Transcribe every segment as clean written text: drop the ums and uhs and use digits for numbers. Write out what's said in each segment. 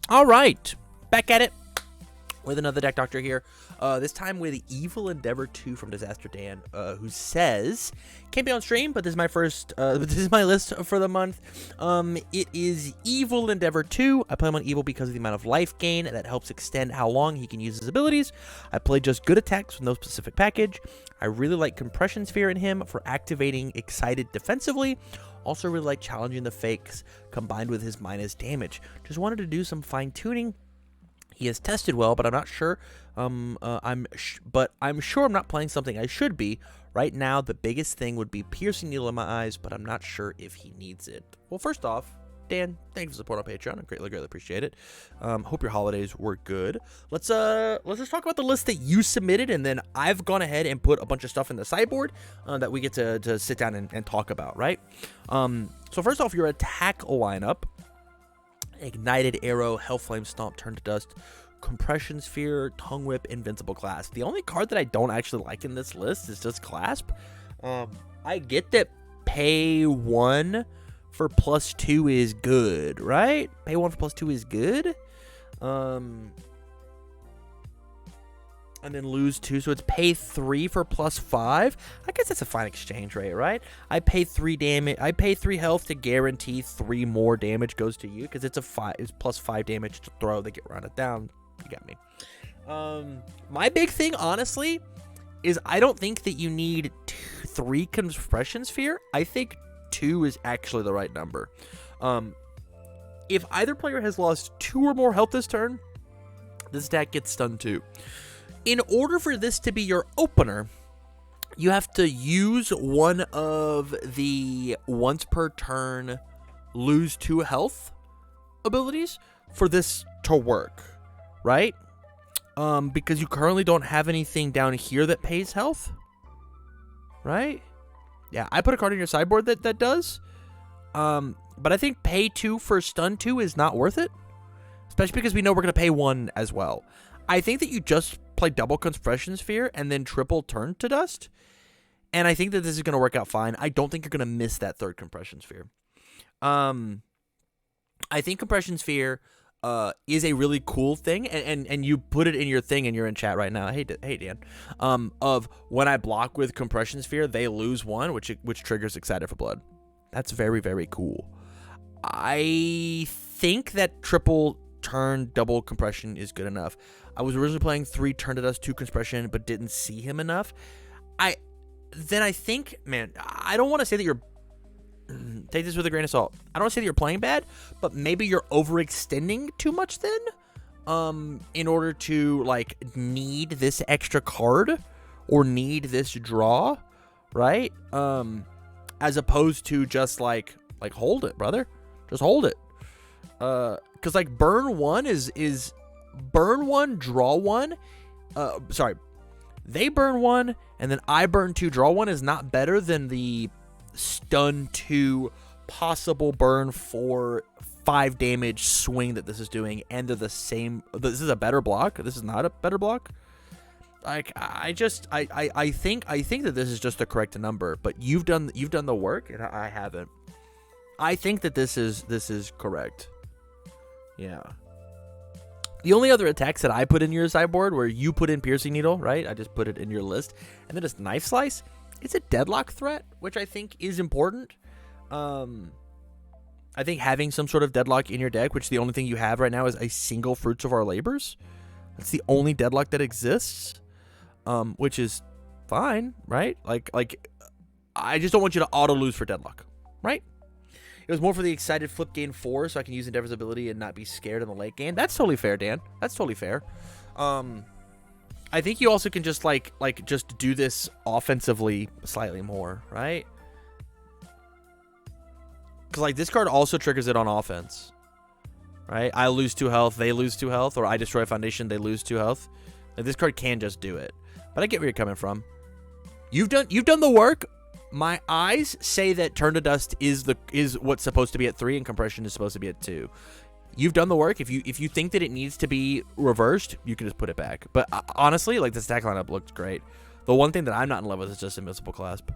All right, back at it with another deck doctor here. This time with Evil Endeavor 2 from Disaster Dan, who says, can't be on stream, but this is my first, this is my list for the month. It is Evil Endeavor 2. I play him on Evil because of the amount of life gain that helps extend how long he can use his abilities. I play just good attacks with no specific package. I really like Compression Sphere in him for activating Excited defensively. Also really like challenging the fakes combined with his minus damage. Just wanted to do some fine tuning. He has tested well, but I'm not sure. I'm sure I'm not playing something I should be. Right now, the biggest thing would be Piercing Needle in my eyes, but I'm not sure if he needs it. Well, first off, Dan, thank you for support on Patreon. I greatly appreciate it. Hope your holidays were good. Let's just talk about the list that you submitted, and then I've gone ahead and put a bunch of stuff in the sideboard that we get to sit down and talk about, right? So first off, your attack lineup: Ignited Arrow, Hellflame Stomp, Turn to Dust, Compression Sphere, Tongue Whip, Invincible Clasp. The only card that I don't actually like in this list is just Clasp. I get that pay 1 for +2 is good, right? Pay 1 for +2 is good. And then lose 2, so it's pay 3 for +5. I guess that's a fine exchange rate, right? I pay 3 damage. I pay 3 health to guarantee 3 more damage goes to you because it's +5 damage to throw. They get rounded down. You got me. My big thing, honestly, is I don't think that you need 3 Compression Sphere. I think 2 is actually the right number. If either player has lost 2 or more health this turn, this deck gets stunned too. In order for this to be your opener, you have to use one of the once per turn lose 2 health abilities for this to work, right? Because you currently don't have anything down here that pays health, right? Yeah, I put a card in your sideboard that does. But I think pay 2 for stun 2 is not worth it, especially because we know we're going to pay 1 as well. I think that you just play double Compression Sphere and then triple Turn to Dust, and I think that this is going to work out fine. I don't think you're going to miss that 3rd Compression Sphere. I think Compression Sphere is a really cool thing, and you put it in your thing and you're in chat right now. Hey Dan. Of when I block with Compression Sphere, they lose 1, which triggers Excited for Blood. That's very, very cool. I think that triple turn double compression is good enough. I was originally playing 3 Turn to Dust 2 Compression, but didn't see him enough. I think, man, I don't want to say that you're take this with a grain of salt. I don't want to say that you're playing bad, but maybe you're overextending too much then, in order to like need this extra card or need this draw, right? As opposed to just like hold it, brother. Just hold it. Because like burn 1 is burn 1, draw 1. Sorry, they burn 1 and then I burn 2, draw 1 is not better than the stun 2 possible burn 4 5 damage swing that this is doing, and they're the same. This is a better block. This is not a better block. Like I think that this is just the correct number, but you've done the work and I haven't. I think that this is correct. Yeah. The only other attacks that I put in your sideboard where you put in Piercing Needle, right? I just put it in your list. And then it's Knife Slice. It's a deadlock threat, which I think is important. I think having some sort of deadlock in your deck, which the only thing you have right now is a single Fruits of Our Labors. That's the only deadlock that exists, which is fine, right? Like I just don't want you to auto lose for deadlock, right? It was more for the excited flip gain 4, so I can use Endeavor's ability and not be scared in the late game. That's totally fair, Dan. That's totally fair. I think you also can just like just do this offensively slightly more, right? Because like this card also triggers it on offense, right? I lose 2 health, they lose 2 health, or I destroy a foundation, they lose 2 health. Like, this card can just do it, but I get where you're coming from. You've done the work. My eyes say that Turn to Dust is what's supposed to be at 3 and Compression is supposed to be at 2. You've done the work. If you think that it needs to be reversed, you can just put it back. But honestly, like, this attack lineup looks great. The one thing that I'm not in love with is just Invincible Clasp.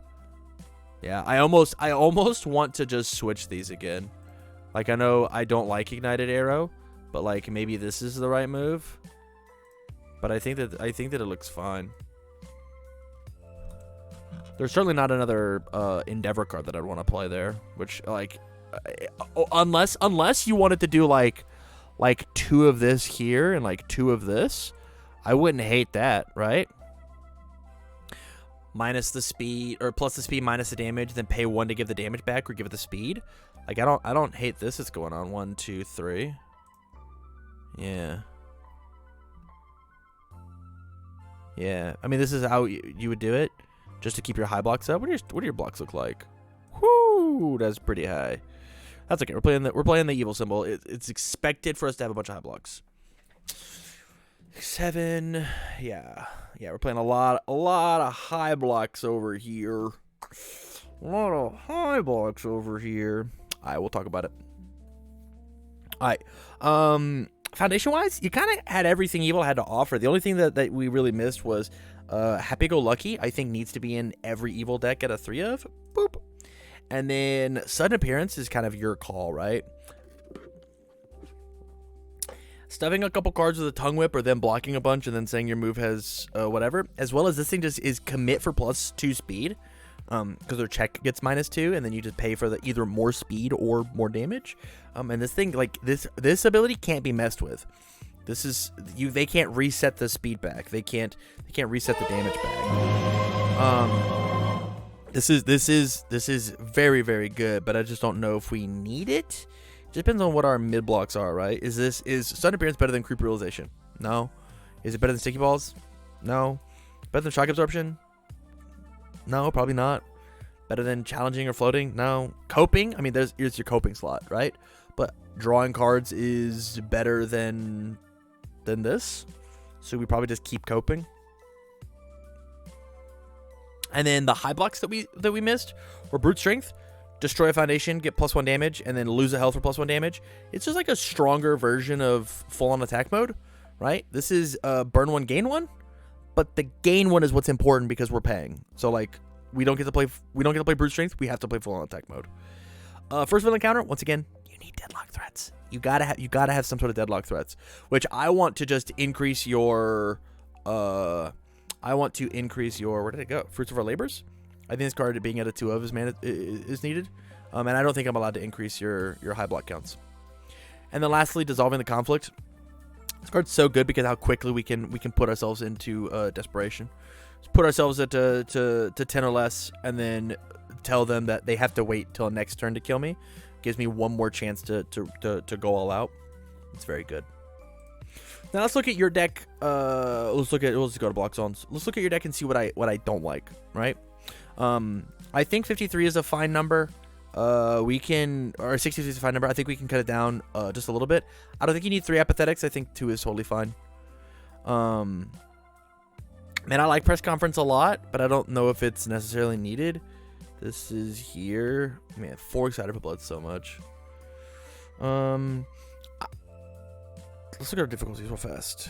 Yeah, I almost want to just switch these again. Like, I know I don't like Ignited Arrow, but like maybe this is the right move. But I think that it looks fine. There's certainly not another Endeavor card that I'd want to play there, which like unless you wanted to do like 2 of this here and like 2 of this, I wouldn't hate that, right? Minus the speed, or plus the speed minus the damage, then pay 1 to give the damage back or give it the speed. Like I don't hate this. It's going on 1, 2, 3. Yeah. Yeah. I mean, this is how you would do it, just to keep your high blocks up. What do your blocks look like? Whoo, that's pretty high. That's okay. We're playing the evil symbol. It's expected for us to have a bunch of high blocks. 7. Yeah. We're playing a lot of high blocks over here. A lot of high blocks over here. All right, we'll talk about it. All right. Foundation-wise, you kind of had everything evil had to offer. The only thing that we really missed was Happy-Go-Lucky. I think needs to be in every evil deck at a 3 of. Boop. And then Sudden Appearance is kind of your call, right? Stuffing a couple cards with a Tongue Whip, or then blocking a bunch and then saying your move has whatever. As well as this thing just is commit for +2 speed. Because their check gets -2, and then you just pay for the either more speed or more damage. And this thing, like this ability can't be messed with. This is they can't reset the speed back. They can't reset the damage back. This is very, very good, but I just don't know if we need it. It depends on what our mid blocks are, right? Is Sudden Appearance better than Creep Realization? No. Is it better than Sticky Balls? No. Better than Shock Absorption? No, probably not. Better than Challenging or Floating? No. Coping? I mean, here's your coping slot, right? But drawing cards is better than this. So we probably just keep coping. And then the high blocks that we missed were Brute Strength, destroy a foundation, get +1 damage, and then lose a health for +1 damage. It's just like a stronger version of full on attack mode, right? This is burn 1, gain 1. But the gain 1 is what's important because we're paying. So like we don't get to play Brute Strength. We have to play full on attack mode. First villain counter. Once again, you need deadlock threats. You gotta have some sort of deadlock threats. Which I want to just increase your. Where did it go? Fruits of Our Labors. I think this card being at a 2 of is needed. And I don't think I'm allowed to increase your high block counts. And then lastly, Dissolving the Conflict. This card's so good because how quickly we can put ourselves into desperation. Just put ourselves at to 10 or less, and then tell them that they have to wait till next turn to kill me. Gives me one more chance to go all out. It's very good. Now let's look at your deck. Let's go to block zones. Let's look at your deck and see what I don't like. Right. I think 53 is a fine number. Or 63 is a fine number. I think we can cut it down just a little bit. I don't think you need 3 apathetics. I think 2 is totally fine. Man, I like Press Conference a lot, but I don't know if it's necessarily needed. This is here. Man, 4 excited for blood so much. Let's look at our difficulties real fast.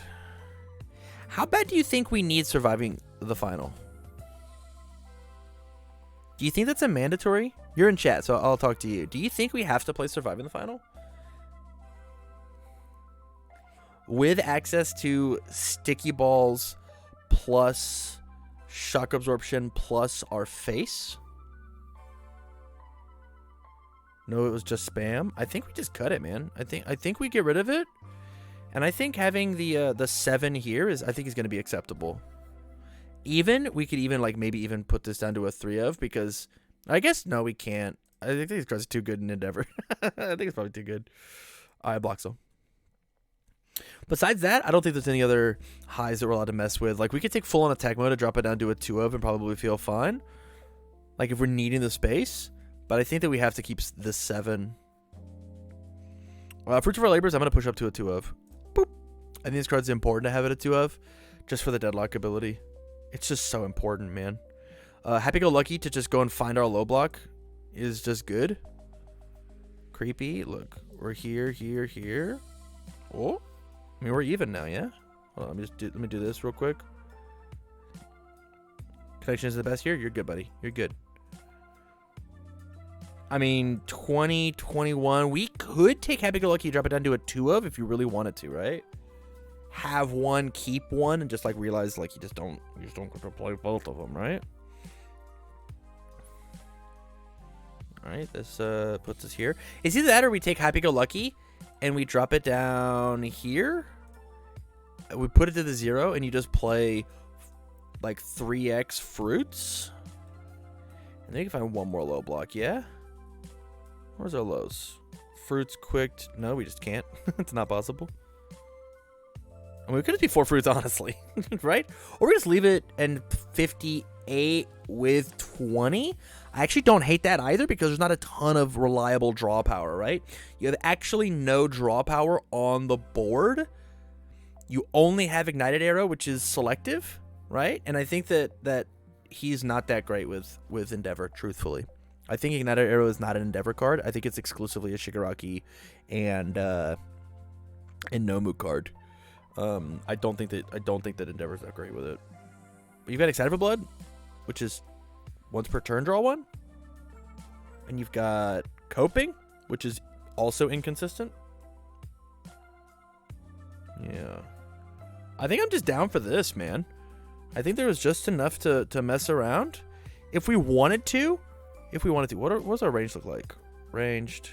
How bad do you think we need surviving the final? Do you think that's a mandatory? You're in chat, so I'll talk to you. Do you think we have to play Surviving the Final? With access to Sticky Balls plus Shock Absorption plus our face? No, it was just spam. I think we just cut it, man. I think we get rid of it. And I think having the 7 here is going to be acceptable. We could even maybe even put this down to a 3 of, because I guess no, we can't. I think these cards are too good in Endeavor. I think it's probably too good. I block so. Besides that, I don't think there's any other highs that we're allowed to mess with. Like we could take full on attack mode and drop it down to a 2 of and probably feel fine. Like if we're needing the space, but I think that we have to keep the 7. Fruits of Our Labors, I'm gonna push up to a 2 of. Boop. I think this card's important to have it a 2 of, just for the deadlock ability. It's just so important, man. Happy-Go-Lucky to just go and find our low block is just good. Creepy. Look, we're here. Oh, I mean, we're even now, yeah? Hold on, let me do this real quick. Connection is the best here. You're good, buddy. You're good. I mean, 20, 21. We could take Happy-Go-Lucky, drop it down to a 2 of if you really wanted to, right? Have one, keep one, and just like realize like you just don't get to play both of them, right? All right, this puts us here. It's either that or we take Happy-Go-Lucky and we drop it down here. We put it to the 0 and you just play like 3x fruits. And then you can find one more low block, yeah? Where's our lows? Fruits, quick. No, we just can't. It's not possible. I mean, we could just be 4 fruits, honestly, right? Or we just leave it and 58 with 20. I actually don't hate that either because there's not a ton of reliable draw power, right? You have actually no draw power on the board. You only have Ignited Arrow, which is selective, right? And I think that he's not that great with Endeavor, truthfully. I think Ignited Arrow is not an Endeavor card. I think it's exclusively a Shigaraki and Nomu card. I don't think that Endeavor's that great with it. But you've got Excited for Blood, which is once per turn draw one. And you've got Coping, which is also inconsistent. Yeah. I think I'm just down for this, man. I think there was just enough to mess around. If we wanted to. What does our range look like? Ranged.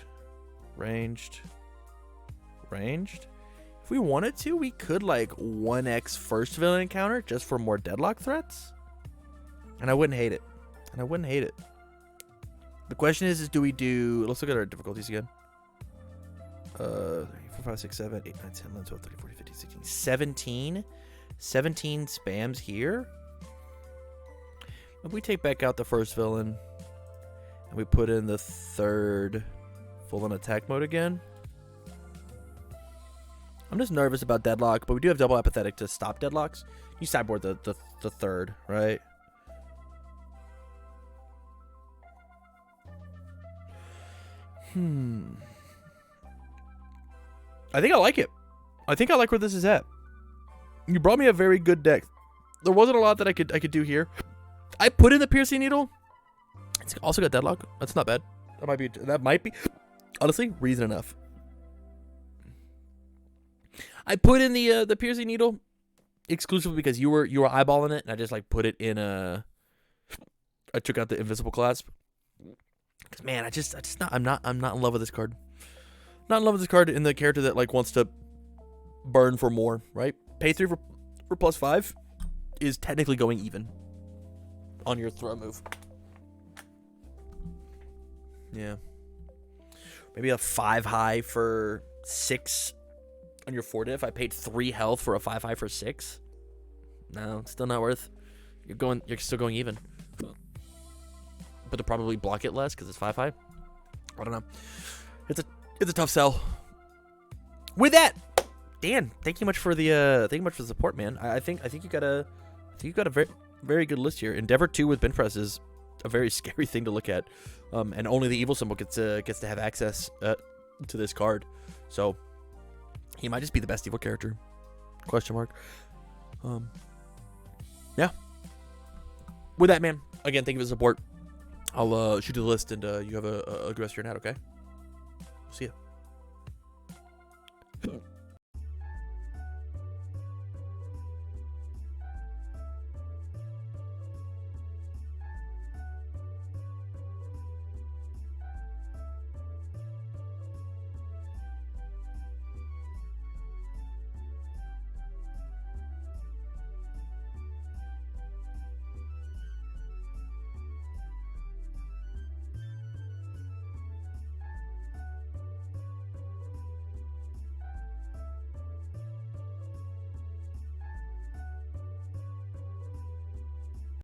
If we wanted to, we could like 1x first villain encounter just for more deadlock threats. And I wouldn't hate it. The question is do we do... Let's look at our difficulties again. 3, 4, 5, 6, 7, 8, 9, 10, 11, 12, 13, 14, 15, 16, 17. 17 spams here. If we take back out the first villain and we put in the third full on attack mode again. I'm just nervous about deadlock, but we do have double apathetic to stop deadlocks. You sideboard the third, right? I think I like it. I think I like where this is at. You brought me a very good deck. There wasn't a lot that I could do here. I put in the Piercing Needle. It's also got Deadlock. That's not bad. That might be honestly reason enough. I put in the Piercing Needle exclusively because you were eyeballing it, and I just like put it in a. I took out the Invisible Clasp. Cause man, I'm not in love with this card. Not in love with this card in the character that like wants to burn for more, right? Pay 3 for +5 is technically going even on your throw move. Yeah. Maybe a 5 high for 6 on your 4 diff. I paid 3 health for a 5 high for 6. No, it's still not worth. You're still going even. But to probably block it less because it's 5 high. I don't know. It's a tough sell. With that, Dan, thank you much for the support, man. I think you got a very very good list here. Endeavor 2 with bench press is a very scary thing to look at, and only the evil symbol gets to have access to this card. So he might just be the best evil character. Question mark. Yeah. With that, man. Again, thank you for the support. I'll shoot you the list, and you have a good rest of your night. Okay. See ya.